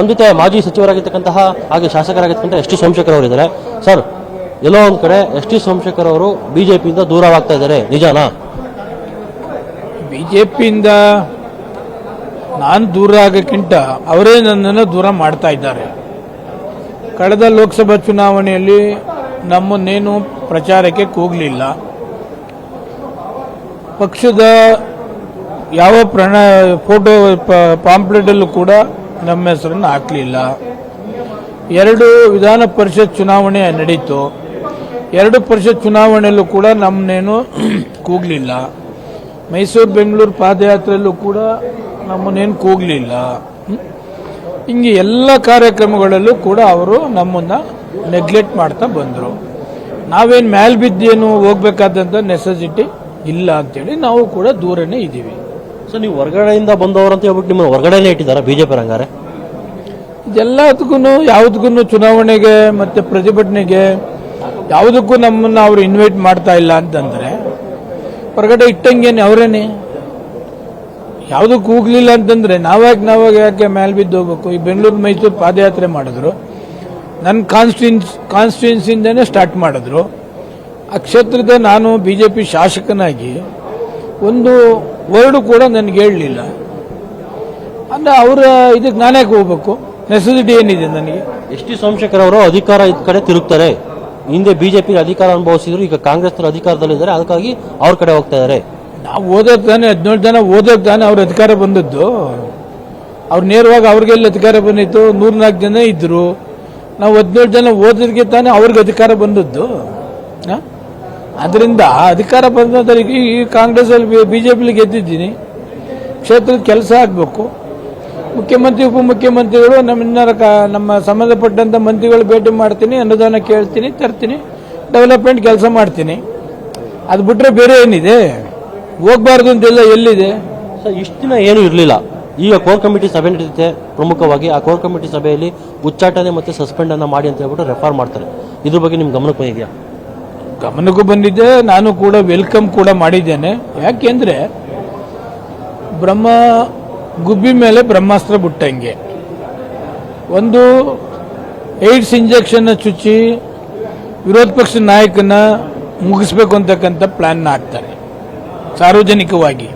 ನಮ್ಮ ಜೊತೆ ಮಾಜಿ ಸಚಿವರಾಗಿರ್ತಕ್ಕಂತಹ ಹಾಗೆ ಶಾಸಕರಾಗಿರ್ತಕ್ಕಂಥ ಎಸ್ ಟಿ ಸೋಮಶೇಖರ್ ಅವರು ಇದ್ದಾರೆ. ಸರ್, ಎಲ್ಲೋ ಒಂದು ಕಡೆ ಎಸ್ ಟಿ ಸೋಮಶೇಖರ್ ಅವರು ಬಿಜೆಪಿಯಿಂದ ದೂರವಾಗ್ತಾ ಇದ್ದಾರೆ, ನಿಜಾನಾ? ಬಿಜೆಪಿಯಿಂದ ನಾನು ದೂರ ಆಗೋಕ್ಕಿಂತ ಅವರೇ ನನ್ನನ್ನು ದೂರ ಮಾಡ್ತಾ ಇದ್ದಾರೆ. ಕಳೆದ ಲೋಕಸಭಾ ಚುನಾವಣೆಯಲ್ಲಿ ನಮ್ಮನ್ನೇನು ಪ್ರಚಾರಕ್ಕೆ ಕೂಗಲಿಲ್ಲ. ಪಕ್ಷದ ಯಾವ ಫೋಟೋ ಪಾಂಪ್ಲೆಟಲ್ಲೂ ಕೂಡ ನಮ್ಮ ಹೆಸರನ್ನು ಹಾಕಲಿಲ್ಲ. 2 ವಿಧಾನ ಪರಿಷತ್ ಚುನಾವಣೆ ನಡೀತು. 2 ಪರಿಷತ್ ಚುನಾವಣೆಯಲ್ಲೂ ಕೂಡ ನಮ್ಮನ್ನೇನು ಕೂಗಲಿಲ್ಲ. ಮೈಸೂರು ಬೆಂಗಳೂರು ಪಾದಯಾತ್ರೆಯಲ್ಲೂ ಕೂಡ ನಮ್ಮನ್ನೇನು ಕೂಗಲಿಲ್ಲ. ಹಿಂಗೆ ಎಲ್ಲ ಕಾರ್ಯಕ್ರಮಗಳಲ್ಲೂ ಕೂಡ ಅವರು ನಮ್ಮನ್ನು ನೆಗ್ಲೆಕ್ಟ್ ಮಾಡ್ತಾ ಬಂದರು. ನಾವೇನು ಮ್ಯಾಲ್ ಬಿದ್ದೇನು ಹೋಗ್ಬೇಕಾದಂಥ ನೆಸೆಸಿಟಿ ಇಲ್ಲ ಅಂತೇಳಿ ನಾವು ಕೂಡ ದೂರನೇ ಇದ್ದೀವಿ. ಸೊ ನೀವು ಹೊರಗಡೆಯಿಂದ ಬಂದವರು ಅಂತ ಹೇಳ್ಬಿಟ್ಟು ನಿಮ್ಮನ್ನು ಹೊರಗಡೆನೇ ಇಟ್ಟಿದ್ದಾರೆ ಬಿಜೆಪಿ ರಂಗಾರೆ? ಇದೆಲ್ಲದಕ್ಕೂ ಯಾವುದಕ್ಕೂ ಚುನಾವಣೆಗೆ ಮತ್ತು ಪ್ರತಿಭಟನೆಗೆ ಯಾವುದಕ್ಕೂ ನಮ್ಮನ್ನು ಅವರು ಇನ್ವೈಟ್ ಮಾಡ್ತಾ ಇಲ್ಲ ಅಂತಂದರೆ ಹೊರಗಡೆ ಇಟ್ಟಂಗೇನೆ ಅವರೇನೆ. ಯಾವುದಕ್ಕೂ ಹೋಗ್ಲಿಲ್ಲ ಅಂತಂದರೆ ನಾವಾಗ ಯಾಕೆ ಮೇಲೆ ಬಿದ್ದು ಹೋಗ್ಬೇಕು? ಈ ಬೆಂಗಳೂರು ಮೈಸೂರು ಪಾದಯಾತ್ರೆ ಮಾಡಿದ್ರು, ನನ್ನ ಕಾನ್ಸ್ಟಿಟ್ಯೂನ್ಸಿಯಿಂದನೇ ಸ್ಟಾರ್ಟ್ ಮಾಡಿದ್ರು. ಆ ಕ್ಷೇತ್ರದ ನಾನು ಬಿಜೆಪಿ ಶಾಸಕನಾಗಿ ಒಂದು ವರ್ಡು ಕೂಡ ನನಗೆ ಹೇಳಲಿಲ್ಲ ಅಂದರೆ ಅವರ ಇದಕ್ಕೆ ನಾನ್ಯಾಕೆ ಹೋಗ್ಬೇಕು? ನೆಸೆಸಿಟಿ ಏನಿದೆ ನನಗೆ? ಎಸ್ ಟಿ ಸೋಮಶೇಖರ್ ಅವರು ಅಧಿಕಾರ ಇದ್ ಕಡೆ ತಿರುಗ್ತಾರೆ. ಹಿಂದೆ ಬಿಜೆಪಿ ಅಧಿಕಾರ ಅನುಭವಿಸಿದ್ರು, ಈಗ ಕಾಂಗ್ರೆಸ್ ಅಧಿಕಾರದಲ್ಲಿದ್ದಾರೆ, ಅದಕ್ಕಾಗಿ ಅವ್ರ ಕಡೆ ಹೋಗ್ತಾ ಇದ್ದಾರೆ. ನಾವು ಓದೋಕ್ ತಾನೆ 17 ಜನ ಓದೋಕ್ ತಾನೆ ಅವ್ರ ಅಧಿಕಾರ ಬಂದದ್ದು. ಅವ್ರು ನೇರವಾಗಿ ಅವ್ರಿಗೆಲ್ಲ ಅಧಿಕಾರ ಬಂದಿತ್ತು. 104 ಜನ ಇದ್ರು. ನಾವು 17 ಜನ ಓದೋದಕ್ಕೆ ತಾನೆ ಅವ್ರಿಗೆ ಅಧಿಕಾರ ಬಂದದ್ದು. ಅದರಿಂದ ಅಧಿಕಾರ ಬಂದ ಈ ಕಾಂಗ್ರೆಸ್ ಅಲ್ಲಿ ಬಿಜೆಪಿಲಿ ಗೆದ್ದಿದ್ದೀನಿ. ಕ್ಷೇತ್ರದ ಕೆಲಸ ಆಗಬೇಕು. ಮುಖ್ಯಮಂತ್ರಿ ಉಪಮುಖ್ಯಮಂತ್ರಿಗಳು ನಮ್ಮ ಸಂಬಂಧಪಟ್ಟಂತ ಮಂತ್ರಿಗಳು ಭೇಟಿ ಮಾಡ್ತೀನಿ, ಅನುದಾನ ಕೇಳ್ತೀನಿ, ತರ್ತೀನಿ, ಡೆವಲಪ್ಮೆಂಟ್ ಕೆಲಸ ಮಾಡ್ತೀನಿ. ಅದು ಬಿಟ್ರೆ ಬೇರೆ ಏನಿದೆ? ಹೋಗ್ಬಾರ್ದು ಅಂತೆಲ್ಲ ಎಲ್ಲಿದೆ? ಸರ್, ಇಷ್ಟು ದಿನ ಏನು ಇರಲಿಲ್ಲ. ಈಗ ಕೋರ್ ಕಮಿಟಿ ಸಭೆ ನಡೀತಿದೆ. ಪ್ರಮುಖವಾಗಿ ಆ ಕೋರ್ ಕಮಿಟಿ ಸಭೆಯಲ್ಲಿ ಉಚ್ಚಾಟನೆ ಮತ್ತು ಸಸ್ಪೆಂಡ್ ಅನ್ನ ಮಾಡಿ ಅಂತ ಹೇಳ್ಬಿಟ್ಟು ರೆಫರ್ ಮಾಡ್ತಾರೆ. ಇದ್ರ ಬಗ್ಗೆ ನಿಮ್ ಗಮನಕ್ಕೆ ಬಂದಿದೆಯಾ? ಗಮನಕ್ಕೂ ಬಂದಿದೆ. ನಾನು ಕೂಡ ವೆಲ್ಕಮ್ ಕೂಡ ಮಾಡಿದ್ದೇನೆ. ಯಾಕೆಂದ್ರೆ ಬ್ರಹ್ಮ ಗುಬ್ಬಿ ಮೇಲೆ ಬ್ರಹ್ಮಾಸ್ತ್ರ ಬಿಟ್ಟಂಗೆ ಒಂದು ಏಡ್ಸ್ ಇಂಜೆಕ್ಷನ್ ಚುಚ್ಚಿ ವಿರೋಧ ಪಕ್ಷದ ನಾಯಕನ ಮುಗಿಸ್ಬೇಕು ಅಂತಕ್ಕಂಥ ಪ್ಲಾನ್ ಹಾಕ್ತಾರೆ ಸಾರ್ವಜನಿಕವಾಗಿ.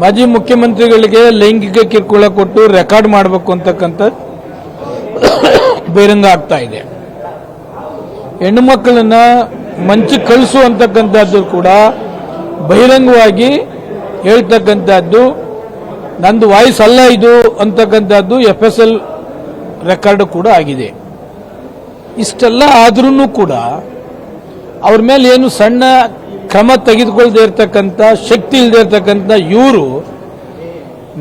ಮಾಜಿ ಮುಖ್ಯಮಂತ್ರಿಗಳಿಗೆ ಲೈಂಗಿಕ ಕಿರುಕುಳ ಕೊಟ್ಟು ರೆಕಾರ್ಡ್ ಮಾಡಬೇಕು ಅಂತಕ್ಕಂಥ ಬಹಿರಂಗ ಆಗ್ತಾ ಇದೆ. ಹೆಣ್ಣು ಮಕ್ಕಳನ್ನ ಮಂಚಕ್ಕೆ ಕಳಿಸು ಅಂತಕ್ಕಂಥದ್ದು ಕೂಡ ಬಹಿರಂಗವಾಗಿ ಹೇಳ್ತಕ್ಕಂಥದ್ದು. ನಂದು ವಾಯ್ಸ್ ಅಲ್ಲ ಇದು ಅಂತಕ್ಕಂಥದ್ದು FSL ರೆಕಾರ್ಡ್ ಕೂಡ ಆಗಿದೆ. ಇಷ್ಟೆಲ್ಲ ಆದ್ರೂ ಕೂಡ ಅವ್ರ ಮೇಲೆ ಏನು ಸಣ್ಣ ಕ್ರಮ ತೆಗೆದುಕೊಳ್ಳದೆ ಇರತಕ್ಕಂಥ, ಶಕ್ತಿ ಇಲ್ಲದೆ ಇರತಕ್ಕಂಥ ಇವರು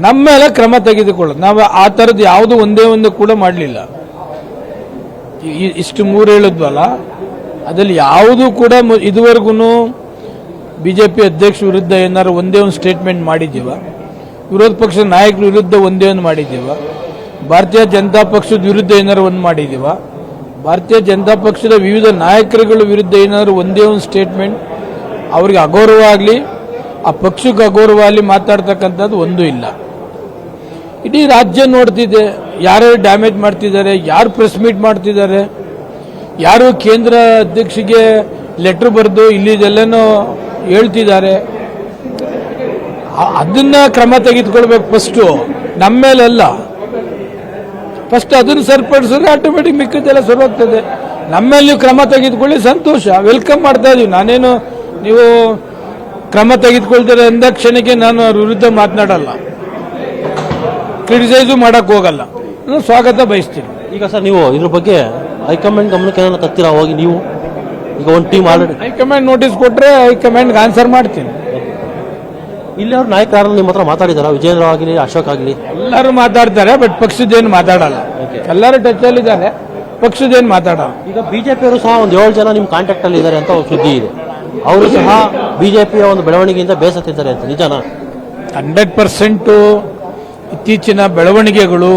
ನಮ್ಮ ಮೇಲೆ ಕ್ರಮ ತೆಗೆದುಕೊಳ್ಳೋದು. ನಾವು ಆ ಥರದ್ದು ಯಾವುದು ಒಂದೇ ಕೂಡ ಮಾಡಲಿಲ್ಲ. ಇಷ್ಟು 3 ಹೇಳಿದ್ವಲ್ಲ, ಅದರಲ್ಲಿ ಯಾವುದೂ ಕೂಡ ಇದುವರೆಗೂ ಬಿಜೆಪಿ ಅಧ್ಯಕ್ಷ ವಿರುದ್ಧ ಏನಾದ್ರು ಒಂದೇ ಒಂದು ಸ್ಟೇಟ್ಮೆಂಟ್ ಮಾಡಿದ್ದೀವ? ವಿರೋಧ ಪಕ್ಷದ ನಾಯಕರ ವಿರುದ್ಧ ಒಂದೇ ಒಂದು ಮಾಡಿದ್ದೀವ? ಭಾರತೀಯ ಜನತಾ ಪಕ್ಷದ ವಿರುದ್ಧ ಏನಾದ್ರು ಒಂದು ಮಾಡಿದ್ದೀವ? ಭಾರತೀಯ ಜನತಾ ಪಕ್ಷದ ವಿವಿಧ ನಾಯಕರುಗಳ ವಿರುದ್ಧ ಏನಾದ್ರು ಒಂದೇ ಒಂದು ಸ್ಟೇಟ್ಮೆಂಟ್ ಅವ್ರಿಗೆ ಅಗೌರವ ಆಗಲಿ, ಆ ಪಕ್ಷಕ್ಕೆ ಅಗೌರವ ಆಗಲಿ ಮಾತಾಡ್ತಕ್ಕಂಥದ್ದು ಒಂದೂ ಇಲ್ಲ. ಇಡೀ ರಾಜ್ಯ ನೋಡ್ತಿದೆ ಯಾರ್ಯಾರು ಡ್ಯಾಮೇಜ್ ಮಾಡ್ತಿದ್ದಾರೆ, ಯಾರು ಪ್ರೆಸ್ ಮೀಟ್ ಮಾಡ್ತಿದ್ದಾರೆ, ಯಾರು ಕೇಂದ್ರ ಅಧ್ಯಕ್ಷಗೆ ಲೆಟರ್ ಬರೆದು ಇಲ್ಲಿದೆಲ್ಲನೋ ಹೇಳ್ತಿದ್ದಾರೆ. ಅದನ್ನ ಕ್ರಮ ತೆಗೆದುಕೊಳ್ಬೇಕು ಫಸ್ಟು, ನಮ್ಮ ಮೇಲೆಲ್ಲ. ಫಸ್ಟ್ ಅದನ್ನು ಸರಿಪಡಿಸಿದ್ರೆ ಆಟೋಮೆಟಿಕ್ ಮಿಕ್ಕದೆಲ್ಲ ಸರೋಗ್ತದೆ. ನಮ್ಮ ಮೇಲೆ ನೀವು ಕ್ರಮ ತೆಗೆದುಕೊಳ್ಳಿ, ಸಂತೋಷ, ವೆಲ್ಕಮ್ ಮಾಡ್ತಾ ಇದೀವಿ. ನಾನೇನು ನೀವು ಕ್ರಮ ತೆಗೆದುಕೊಳ್ತಾರೆ ಅಂದ ಕ್ಷಣಕ್ಕೆ ನಾನು ಅವ್ರ ವಿರುದ್ಧ ಮಾತನಾಡಲ್ಲ, ಕ್ರಿಟಿಸೈಸು ಮಾಡಕ್ ಹೋಗಲ್ಲ, ನಾನು ಸ್ವಾಗತ ಬಯಸ್ತೀನಿ. ಈಗ ಸರ್, ನೀವು ಇದ್ರ ಬಗ್ಗೆ ಹೈಕಮಾಂಡ್ ಗಮನಕ್ಕೆ ಏನಾದ್ರು ತರ್ತೀರಾ? ಹೋಗಿ ನೀವು ಈಗ ಒಂದು ಟೀಮ್ ಆಲ್ರೆಡಿ ಹೈಕಮಾಂಡ್ ನೋಟಿಸ್ ಕೊಟ್ಟರೆ ಹೈಕಮಾಂಡ್ಗೆ ಆನ್ಸರ್ ಮಾಡ್ತೀನಿ. ಇಲ್ಲಿ ಅವ್ರ ನಾಯಕರು ನಿಮ್ಮ ಹತ್ರ ಮಾತಾಡಿದಾರ? ವಿಜೇಂದ್ರ ಆಗಲಿ, ಅಶೋಕ್ ಆಗಲಿ ಎಲ್ಲರೂ ಮಾತಾಡ್ತಾರೆ, ಬಟ್ ಪಕ್ಷದೇನು ಮಾತಾಡಲ್ಲ. ಎಲ್ಲರೂ ಟಚ್ ಅಲ್ಲಿ ಇದ್ದಾರೆ, ಪಕ್ಷದೇನು ಮಾತಾಡಲ್ಲ. ಈಗ ಬಿಜೆಪಿಯವರು ಸಹ ಒಂದು 7 ಜನ ನಿಮ್ಮ ಕಾಂಟ್ಯಾಕ್ಟ್ ಅಲ್ಲಿ ಇದ್ದಾರೆ ಅಂತ ಒಂದು ಸುದ್ದಿ ಇದೆ. ಅವರು ಸಹ ಬಿಜೆಪಿಯ ಒಂದು ಬೆಳವಣಿಗೆಯಿಂದ ಬೇಸತ್ತಿದ್ದಾರೆ ಅಂತ, ನಿಜನಾ? 100% ಇತ್ತೀಚಿನ ಬೆಳವಣಿಗೆಗಳು,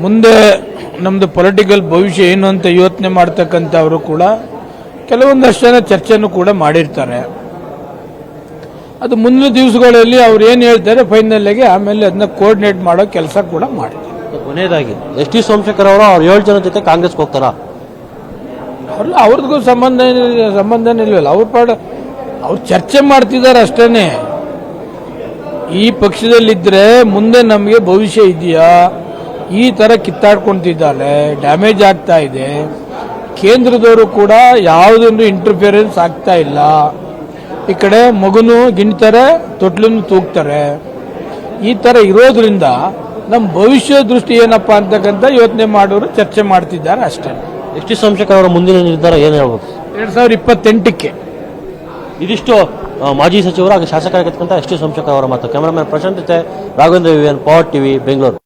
ಮುಂದೆ ನಮ್ದು ಪೊಲಿಟಿಕಲ್ ಭವಿಷ್ಯ ಏನು ಅಂತ ಯೋಚನೆ ಮಾಡ್ತಕ್ಕಂಥವರು ಕೂಡ ಕೆಲವೊಂದಷ್ಟು ಜನ ಚರ್ಚೆನೂ ಕೂಡ ಮಾಡಿರ್ತಾರೆ. ಅದು ಮುಂದಿನ ದಿವಸಗಳಲ್ಲಿ ಅವ್ರು ಏನು ಹೇಳ್ತಾರೆ ಫೈನಲ್ಗೆ, ಆಮೇಲೆ ಅದನ್ನ ಕೋಆರ್ಡಿನೇಟ್ ಮಾಡೋ ಕೆಲಸ ಕೂಡ ಮಾಡ್ತಾರೆ. ಕೊನೆಯದಾಗಿ ಎಸ್ ಟಿ ಸೋಮಶೇಖರ್ ಅವರು ಅವ್ರ 7 ಜನ ಜೊತೆ ಕಾಂಗ್ರೆಸ್ಗೆ ಹೋಗ್ತಾರಾ? ಅವ್ರದ್ದು ಸಂಬಂಧನೇ ಇಲ್ವಲ್ಲ. ಅವ್ರು ಚರ್ಚೆ ಮಾಡ್ತಿದ್ದಾರೆ ಅಷ್ಟೇನೆ. ಈ ಪಕ್ಷದಲ್ಲಿದ್ದರೆ ಮುಂದೆ ನಮಗೆ ಭವಿಷ್ಯ ಇದೆಯಾ, ಈ ಥರ ಕಿತ್ತಾಡ್ಕೊಳ್ತಿದ್ದಾಳೆ, ಡ್ಯಾಮೇಜ್ ಆಗ್ತಾ ಇದೆ, ಕೇಂದ್ರದವರು ಕೂಡ ಯಾವುದೊಂದು ಇಂಟರ್ಫಿಯರೆನ್ಸ್ ಆಗ್ತಾ ಇಲ್ಲ, ಈ ಕಡೆ ಮಗುನು ಗಿಣ್ತಾರೆ ತೊಟ್ಲನ್ನು ತೂಗ್ತಾರೆ, ಈ ಥರ ಇರೋದ್ರಿಂದ ನಮ್ಮ ಭವಿಷ್ಯ ದೃಷ್ಟಿ ಏನಪ್ಪ ಅಂತಕ್ಕಂಥ ಯೋಚನೆ ಮಾಡೋರು ಚರ್ಚೆ ಮಾಡ್ತಿದ್ದಾರೆ ಅಷ್ಟೇ. ಎಸ್ ಟಿ ಸೋಮಶೇಖರ್ ಅವರ ಮುಂದಿನ ನಿರ್ಧಾರ ಏನು ಹೇಳ್ಬೋದು? 2028ಕ್ಕೆ. ಇದಿಷ್ಟು ಮಾಜಿ ಸಚಿವರು ಹಾಗೂ ಶಾಸಕರಾಗಿರ್ತಕ್ಕಂಥ ಎಸ್ ಟಿ ಸೋಮಶೇಖರ್ ಅವರ ಮಾತು. ಕ್ಯಾಮರಾಮನ್ ಪ್ರಶಾಂತ್ ಜೊತೆ Raghavendra Vivian, power TV, Bengaluru.